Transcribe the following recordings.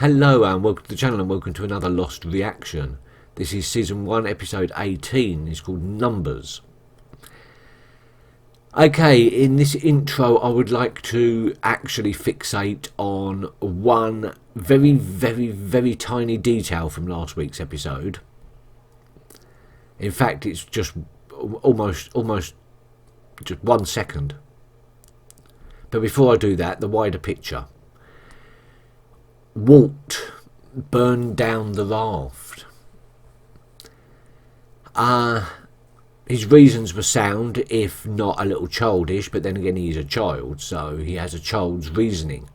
Hello and welcome to the channel and welcome to another Lost reaction. This is season 1 episode 18. It's called Numbers. Okay, in this intro I would like to actually fixate on one very tiny detail from last week's episode. In fact, it's just almost just 1 second. But before I do that, the wider picture. Walt burned down the raft. His reasons were sound, if not a little childish, but then again he's a child, so he has a child's reasoning.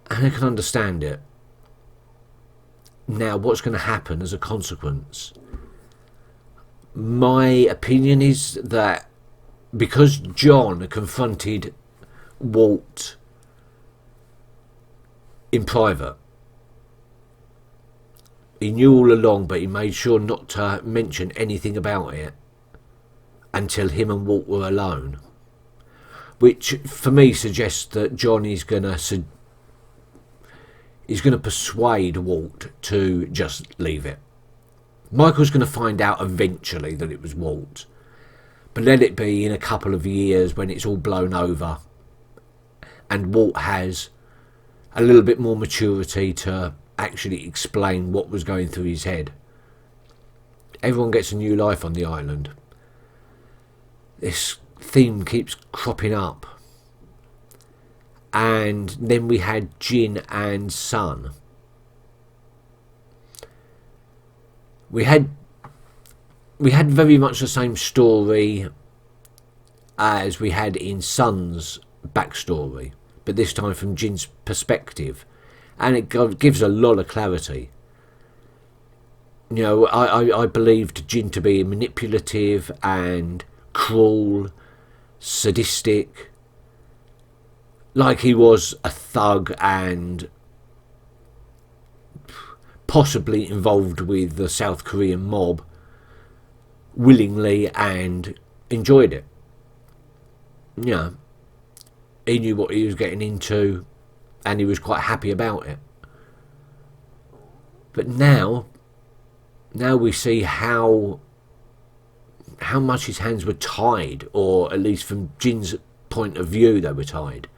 And I can understand it. Now, what's going to happen as a consequence? My opinion is that because John confronted Walt in private, he knew all along, but he made sure not to mention anything about it until him and Walt were alone, which for me suggests that John is going to persuade Walt to just leave it. Michael's going to find out eventually that it was Walt, but let it be in a couple of years when it's all blown over and Walt has a little bit more maturity to actually explain what was going through his head. Everyone gets a new life on the island. This theme keeps cropping up. And then we had Jin and Sun. We had very much the same story as we had in Sun's backstory, but this time from Jin's perspective, and it gives a lot of clarity. You know, I believed Jin to be manipulative and cruel, sadistic, like he was a thug and possibly involved with the South Korean mob willingly and enjoyed it. Yeah. He knew what he was getting into and he was quite happy about it. But now we see how much his hands were tied, or at least from Jin's point of view they were tied,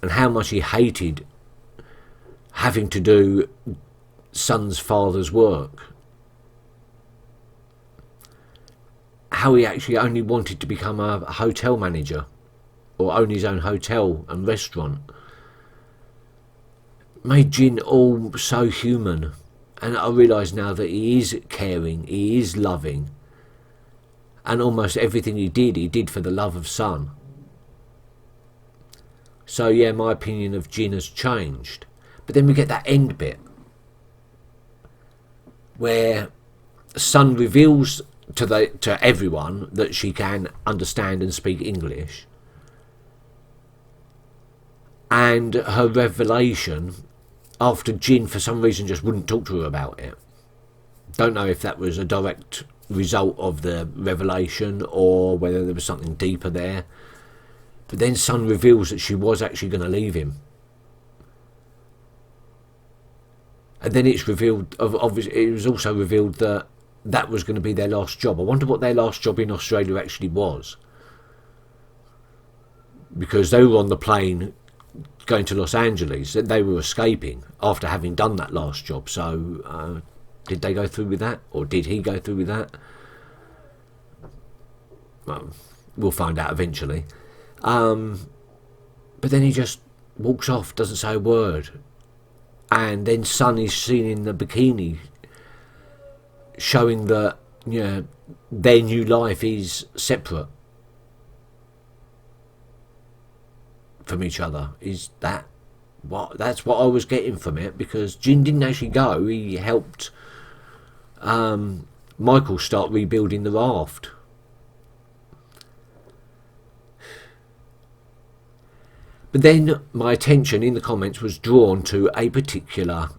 and how much he hated having to do Sun's father's work. How he actually only wanted to become a hotel manager or own his own hotel and restaurant. Made Jin all so human, and I realise now that he is caring, he is loving, and almost everything he did for the love of Sun. So yeah, my opinion of Jin has changed. But then we get that end bit where Sun reveals to everyone that she can understand and speak English. And her revelation, after Jin for some reason just wouldn't talk to her about it. Don't know if that was a direct result of the revelation or whether there was something deeper there. But then Sun reveals that she was actually going to leave him. And then it's revealed, obviously, it was also revealed that that was going to be their last job. I wonder what their last job in Australia actually was. Because they were on the plane going to Los Angeles, they were escaping after having done that last job. So did they go through with that, or did he go through with that? Well, we'll find out eventually. But then he just walks off, doesn't say a word, and then Sun is seen in the bikini, showing that, you know, their new life is separate from each other. Is that what? That's what I was getting from it, because Jin didn't actually go. He helped Michael start rebuilding the raft. But then my attention in the comments was drawn to a particular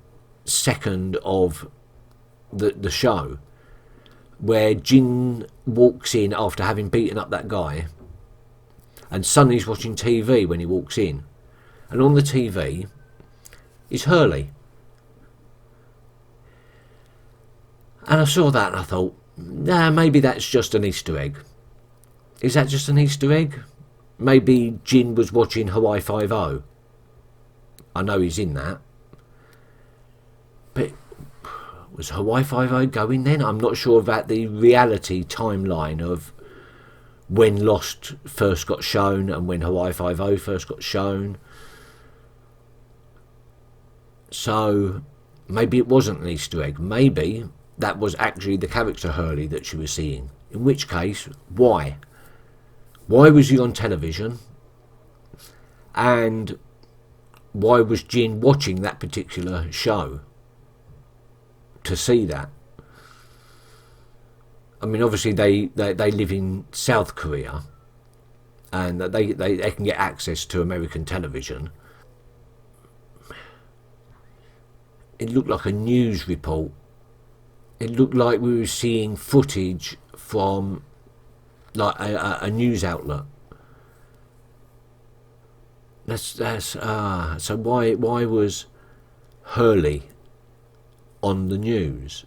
second of the show, where Jin walks in after having beaten up that guy, and Sunny's watching TV when he walks in, and on the TV is Hurley. And I saw that and I thought, nah, maybe that's just an Easter egg. Is that just an Easter egg? Maybe Jin was watching Hawaii Five-0. I know he's in that. But was Hawaii Five-0 going then? I'm not sure about the reality timeline of when Lost first got shown and when Hawaii Five-0 first got shown. So maybe it wasn't an Easter egg. Maybe that was actually the character Hurley that she was seeing. In which case, why? Why was he on television? And why was Jin watching that particular show to see that? I mean, obviously they live in South Korea and they can get access to American television. It looked like a news report. It looked like we were seeing footage from like a news outlet. So why was Hurley on the news?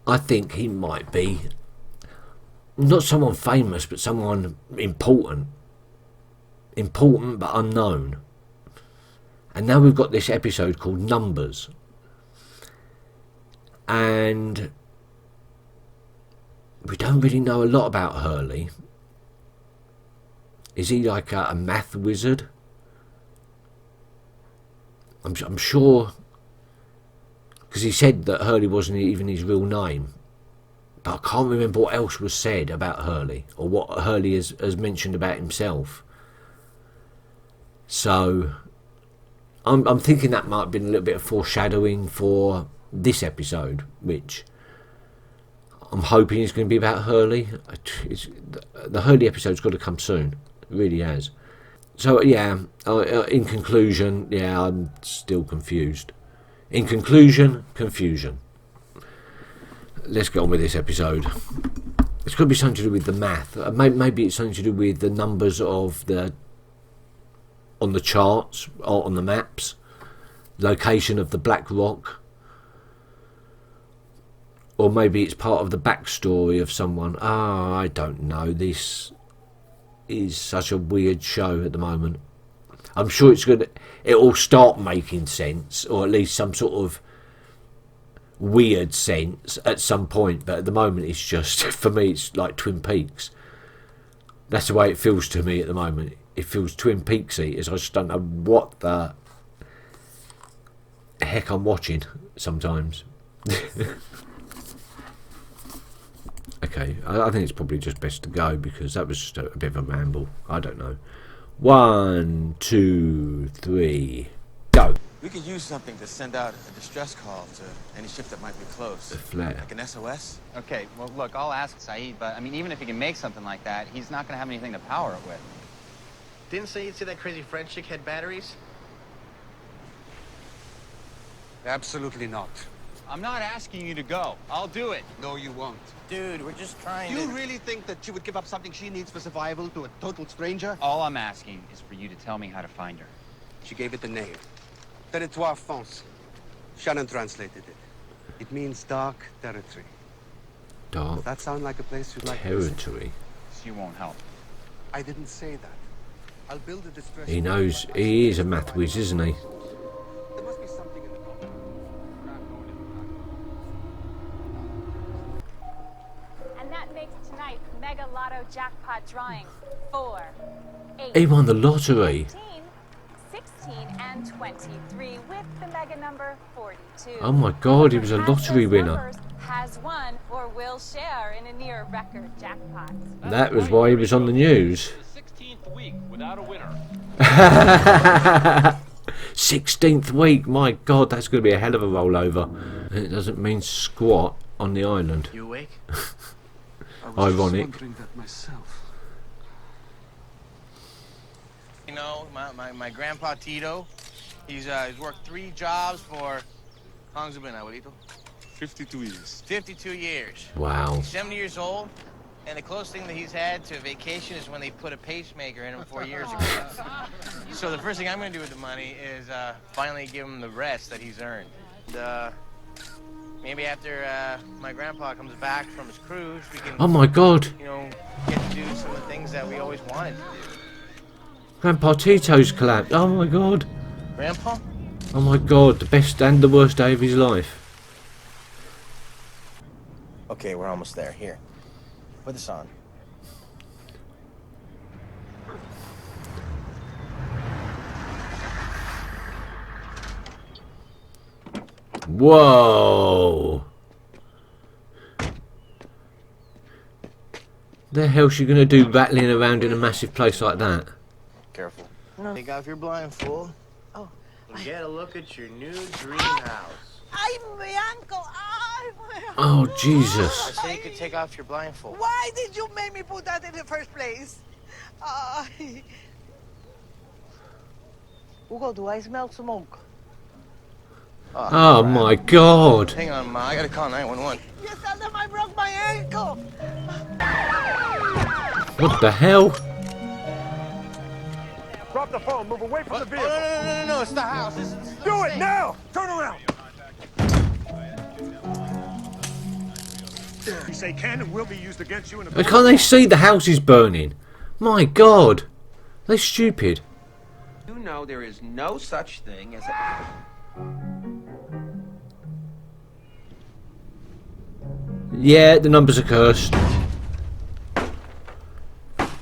I think he might be not someone famous, but someone important but unknown. And now we've got this episode called Numbers, and we don't really know a lot about Hurley. Is he like a math wizard? I'm sure, because he said that Hurley wasn't even his real name. But I can't remember what else was said about Hurley, or what Hurley has mentioned about himself. So I'm thinking that might have been a little bit of foreshadowing for this episode, which I'm hoping is going to be about Hurley. The Hurley episode's got to come soon. It really has. So yeah, in conclusion, yeah, I'm still confused. In conclusion, confusion. Let's get on with this episode. It's got to be something to do with the math. Maybe it's something to do with the numbers of on the charts or on the maps, location of the Black Rock, or maybe it's part of the backstory of someone. I don't know. This is such a weird show at the moment. I'm sure it'll start making sense, or at least some sort of weird sense at some point, but at the moment it's just, for me, it's like Twin Peaks. That's the way it feels to me at the moment. It feels Twin Peaksy, as I just don't know what the heck I'm watching sometimes. Okay, I think it's probably just best to go, because that was just a bit of a ramble. I don't know. 1, 2, 3, go. We could use something to send out a distress call to any ship that might be close. A flare. Like an SOS? Okay, well, look, I'll ask Saeed, but, I mean, even if he can make something like that, he's not going to have anything to power it with. Didn't Saeed say that crazy French chick had batteries? Absolutely not. I'm not asking you to go. I'll do it. No, you won't. Dude, we're just trying You to... really think that she would give up something she needs for survival to a total stranger? All I'm asking is for you to tell me how to find her. She gave it a name. Territoire France. Shannon translated it. It means dark territory. Dark Does that sound like a place you'd like to visit? territory. She won't help. I didn't say that. I'll build a distress. He knows, he is a math whiz, isn't he? There must be something in the code. And that makes tonight's Mega Lotto jackpot drawing 4, 8, He won the lottery. 15, 16, and 23 with the mega number 42. Oh my God, he was a Whoever has lottery those winner. numbers Has won or will share in a near record jackpot. That was why he was on the news. 16th week without a winner. 16th week, my God, that's going to be a hell of a rollover. It doesn't mean squat on the island. You awake? I was Ironic. just wondering that myself. You know, my grandpa Tito, he's worked 3 jobs for... How long's it been, abuelito? 52 years. 52 years. Wow. 70 years old. And the closest thing that he's had to a vacation is when they put a pacemaker in him 4 years ago. So the first thing I'm going to do with the money is finally give him the rest that he's earned. Maybe after my grandpa comes back from his cruise, we can, Oh my God. you know, get to do some of the things that we always wanted to do. Grandpa Tito's collapsed. Oh my God. Grandpa? Oh my God. The best and the worst day of his life. Okay, we're almost there. Here. Put this on. Whoa. The hell's she gonna do rattling around in a massive place like that? Careful. Take off your blindfold. And get a look at your new dream house. Ay, my ankle! Ay, my ankle! Oh I Jesus. said you could take off your blindfold. Why did you make me put that in the first place? Ay. Hugo, do I smell smoke? Oh my God. Hang on, Ma. I gotta call 911. You tell them I broke my ankle! What the hell? Drop the phone. Move away from the vehicle. No, it's the house. This is Do it now! Turn around! You say can and will be used against you in a Can't they see the house is burning? My God. They're stupid. You know there is no such thing as a... Yeah, the numbers are cursed. I'm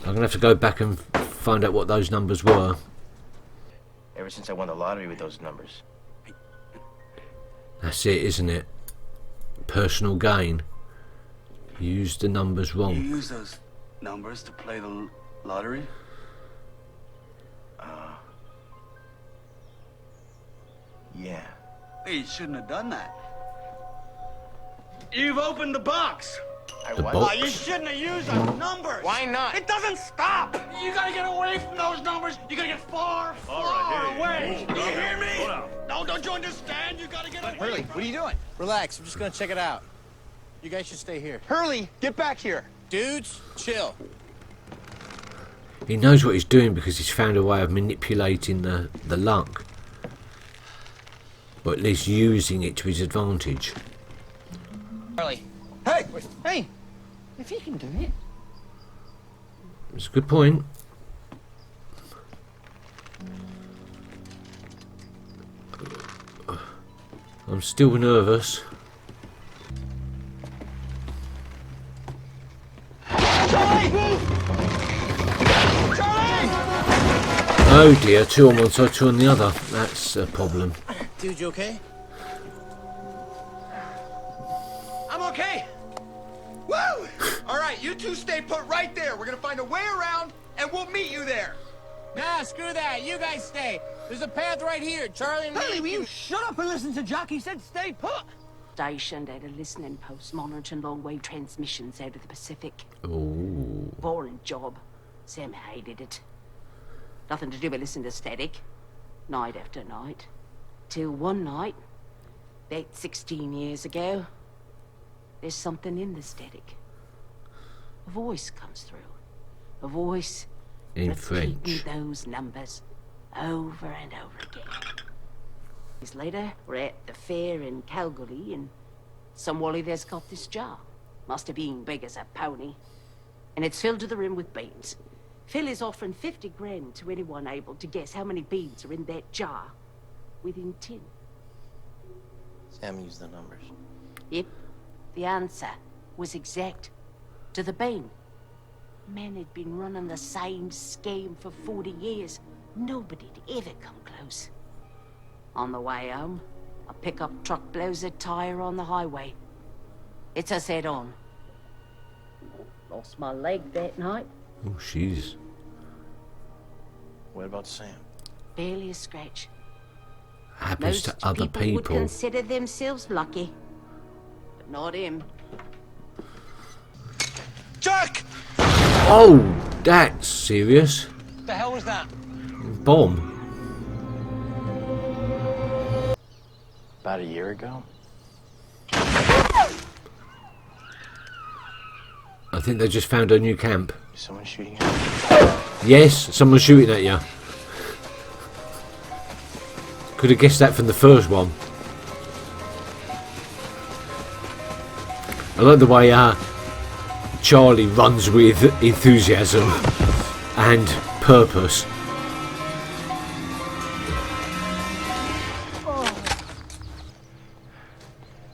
gonna have to go back and find out what those numbers were. Ever since I won the lottery with those numbers. That's it, isn't it? Personal gain. Use the numbers You wrong. use those numbers to play the lottery? Yeah. Hey, you shouldn't have done that. You've opened the box. I The what? box? You shouldn't have used those numbers. Why not? It doesn't stop. You gotta get away from those numbers. You gotta get far, far away. Do you hear me? No, don't you understand? You gotta get away. Hurley, what are you doing? Relax. I'm just gonna check it out. You guys should stay here. Hurley, get back here. Dudes, chill. He knows what he's doing because he's found a way of manipulating the luck. Or at least using it to his advantage. Hurley. Hey! Hey, if he can do it. It's a good point. I'm still nervous. Oh dear, two on one side, two on the other. That's a problem. Dude, you okay? I'm okay. Woo! All right, you two stay put right there. We're gonna find a way around, and we'll meet you there. Nah, screw that. You guys stay. There's a path right here. Charlie and Hurley, me. will you shut up and listen to Jack? He said stay put. Stationed at a listening post monitoring long-wave transmissions out of the Pacific. Ooh. Boring job. Sam hated it. Nothing to do but listen to static. Night after night. Till one night, about 16 years ago, there's something in the static. A voice comes through. A voice In repeating French. those numbers over and over again. Years later, we're at the fair in Calgary, and some wally there's got this jar. Must have been big as a pony. And it's filled to the rim with beans. Phil is offering 50 grand to anyone able to guess how many beans are in that jar within 10. Sam used the numbers. Yep, the answer was exact to the bean. Man had been running the same scheme for 40 years. Nobody'd ever come close. On the way home, a pickup truck blows a tire on the highway. It's us head on. Lost my leg that night. Oh, jeez. What about Sam? Barely a scratch. Happens Most to other would people. consider themselves lucky, but not him. Jack! Oh, that's serious. What the hell was that? Bomb. About a year ago. A think they just found a new camp. Someone shooting at Yes, someone's shooting at you. Could have guessed that from the first one. I like the way Charlie runs with enthusiasm and purpose.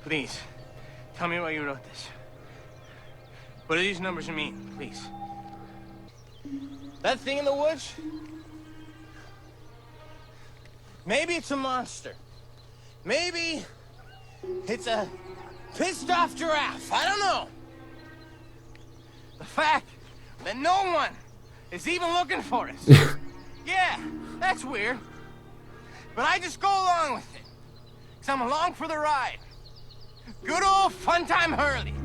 Please, tell me why you wrote this. What do these numbers mean, please? That thing in the woods? Maybe it's a monster. Maybe it's a pissed off giraffe. I don't know. The fact that no one is even looking for us. Yeah, that's weird. But I just go along with it. Because I'm along for the ride. Good old fun time Hurley.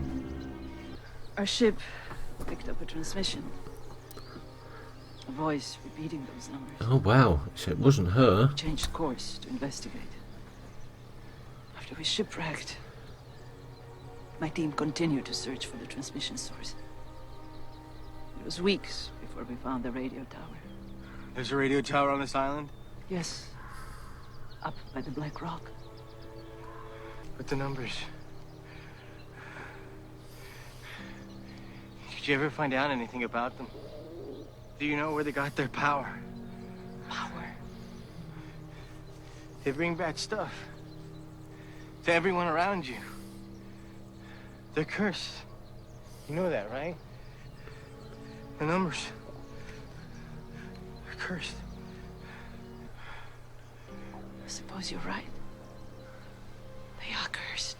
Our ship picked up a transmission. A voice repeating those numbers. Oh wow, so it wasn't her. We changed course to investigate. After we shipwrecked, my team continued to search for the transmission source. It was weeks before we found the radio tower. There's a radio tower on this island? Yes. Up by the Black Rock. But the numbers... Did you ever find out anything about them? Do you know where they got their power? Power? They bring bad stuff. To everyone around you. They're cursed. You know that, right? The numbers. They're cursed. I suppose you're right. They are cursed.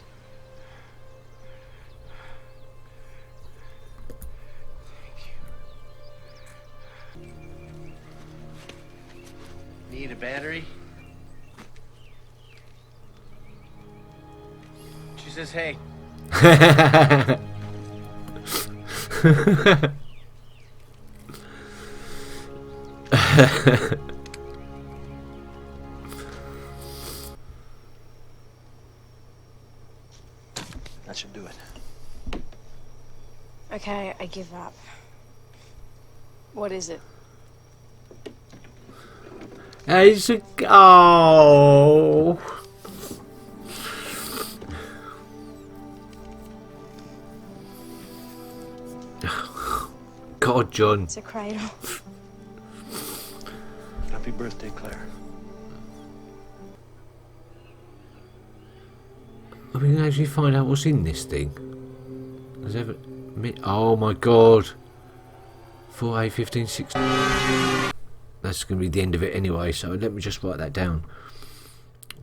Need a battery? She says, hey. That should do it. Okay, I give up. What is it? It's a... Oh... God, John. It's a cradle. Happy birthday, Claire. Are we going to actually find out what's in this thing? Has ever... Oh my God. 4A 15 16. That's going to be the end of it anyway, so let me just write that down.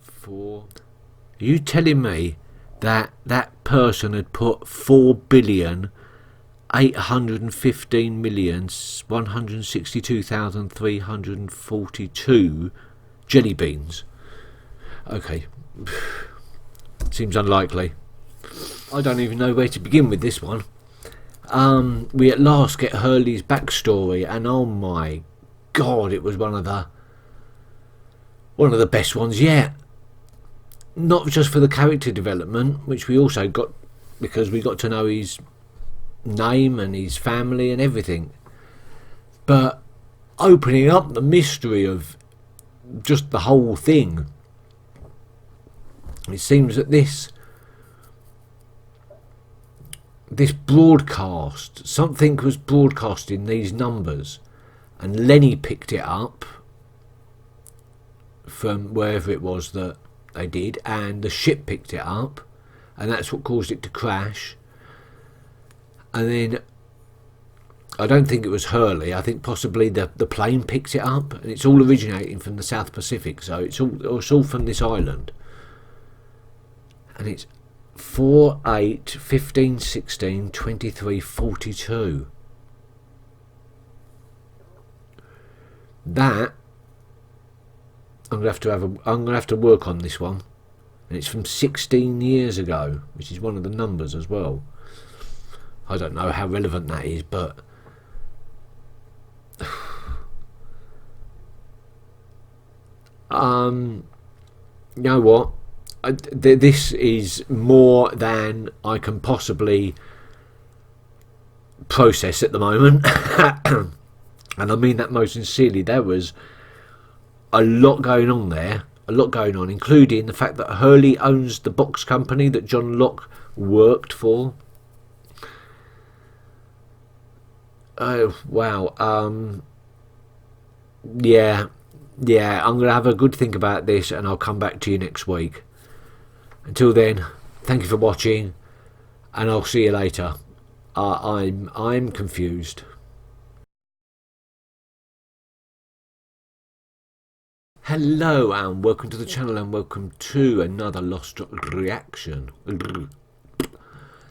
4. Are you telling me that that person had put 4,815,162,342 jelly beans? Okay. Seems unlikely. I don't even know where to begin with this one. We at last get Hurley's backstory, and oh my God, it was one of the best ones yet. Not just for the character development, which we also got because we got to know his name and his family and everything, but opening up the mystery of just the whole thing. It seems that this broadcast, something was broadcasting these numbers, and Lenny picked it up from wherever it was that they did, and the ship picked it up, and that's what caused it to crash. And then I don't think it was Hurley, I think possibly the plane picked it up, and it's all originating from the South Pacific, so it's all from this island. And it's 4, 8, 15, 16, 23, 42. That I'm gonna have to work on this one, and it's from 16 years ago, which is one of the numbers as well. I don't know how relevant that is, but you know what? This is more than I can possibly process at the moment. And I mean that most sincerely. There was a lot going on there, including the fact that Hurley owns the box company that John Locke worked for. Oh wow. Yeah, I'm gonna have a good think about this, and I'll come back to you next week. Until then, thank you for watching, and I'll see you later. I'm confused. Hello and welcome to the channel, and welcome to another Lost reaction.